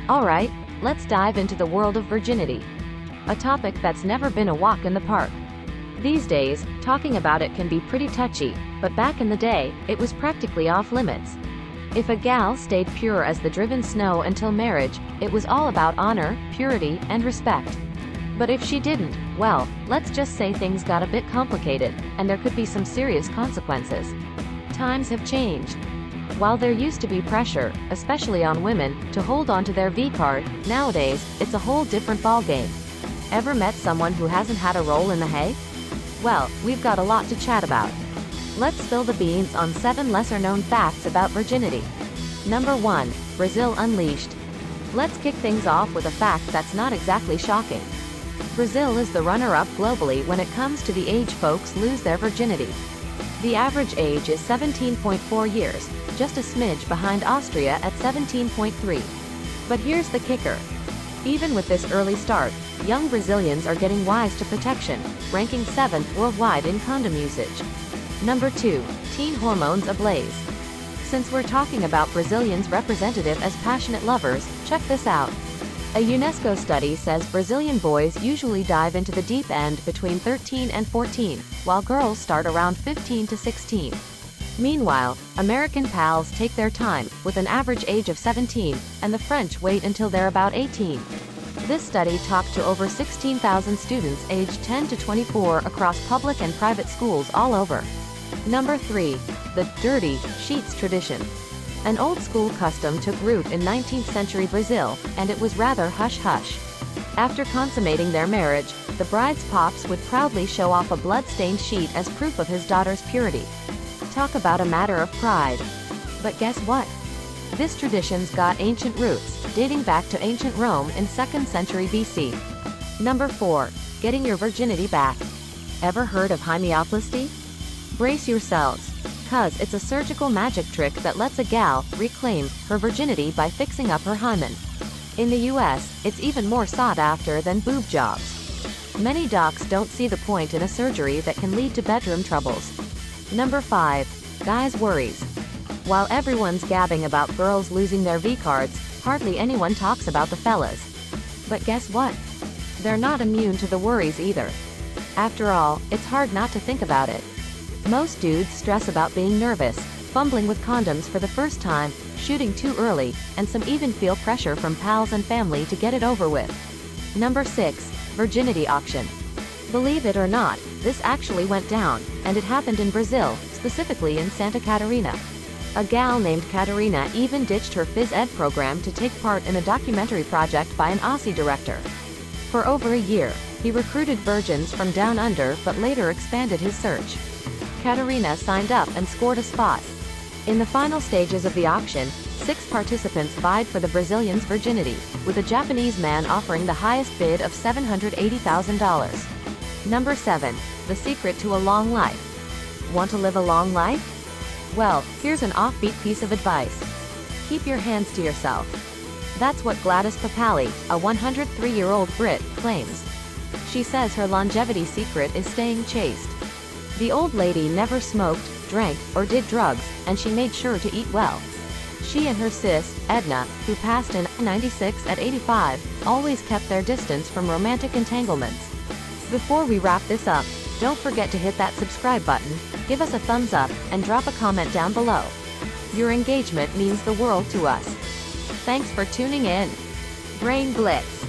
Alright, let's dive into the world of virginity. A topic that's never been a walk in the park. These days, talking about it can be pretty touchy, but back in the day, it was practically off limits. If a gal stayed pure as the driven snow until marriage, it was all about honor, purity, and respect. But if she didn't, well, let's just say things got a bit complicated, and there could be some serious consequences. Times have changed. While there used to be pressure, especially on women, to hold on to their V-card, nowadays, it's a whole different ballgame. Ever met someone who hasn't had a roll in the hay? Well, we've got a lot to chat about. Let's spill the beans on 7 lesser-known facts about virginity. Number 1. Brazil unleashed. Let's kick things off with a fact that's not exactly shocking. Brazil is the runner-up globally when it comes to the age folks lose their virginity. The average age is 17.4 years, just a smidge behind Austria at 17.3. But here's the kicker. Even with this early start, young Brazilians are getting wise to protection, ranking 7th worldwide in condom usage. Number 2. Teen hormones ablaze. Since we're talking about Brazilians represented as passionate lovers, check this out. A UNESCO study says Brazilian boys usually dive into the deep end between 13 and 14, while girls start around 15 to 16. Meanwhile, American pals take their time, with an average age of 17, and the French wait until they're about 18. This study talked to over 16,000 students aged 10 to 24 across public and private schools all over. Number 3. The dirty sheets tradition. An old-school custom took root in 19th century Brazil, and it was rather hush-hush. After consummating their marriage, the bride's pops would proudly show off a blood-stained sheet as proof of his daughter's purity. Talk about a matter of pride. But guess what? This tradition's got ancient roots, dating back to ancient Rome in 2nd century BC. Number 4. Getting your virginity back. Ever heard of hymeoplasty? Brace yourselves. Cause it's a surgical magic trick that lets a gal reclaim her virginity by fixing up her hymen. In the US, it's even more sought after than boob jobs. Many docs don't see the point in a surgery that can lead to bedroom troubles. Number 5. Guys' worries. While everyone's gabbing about girls losing their V-cards, hardly anyone talks about the fellas. But guess what? They're not immune to the worries either. After all, it's hard not to think about it. Most dudes stress about being nervous, fumbling with condoms for the first time, shooting too early, and some even feel pressure from pals and family to get it over with. Number 6. Virginity auction. Believe it or not, this actually went down, and it happened in Brazil, specifically in Santa Catarina. A gal named Catarina even ditched her phys ed program to take part in a documentary project by an Aussie director. For over a year, he recruited virgins from down under but later expanded his search. Catarina signed up and scored a spot. In the final stages of the auction, 6 participants vied for the Brazilian's virginity, with a Japanese man offering the highest bid of $780,000. Number 7. The secret to a long life. Want to live a long life? Well, here's an offbeat piece of advice. Keep your hands to yourself. That's what Gladys Papali, a 103-year-old Brit, claims. She says her longevity secret is staying chaste. The old lady never smoked, drank, or did drugs, and she made sure to eat well. She and her sis, Edna, who passed in '96 at 85, always kept their distance from romantic entanglements. Before we wrap this up, don't forget to hit that subscribe button, give us a thumbs up, and drop a comment down below. Your engagement means the world to us. Thanks for tuning in. Brain Blitz.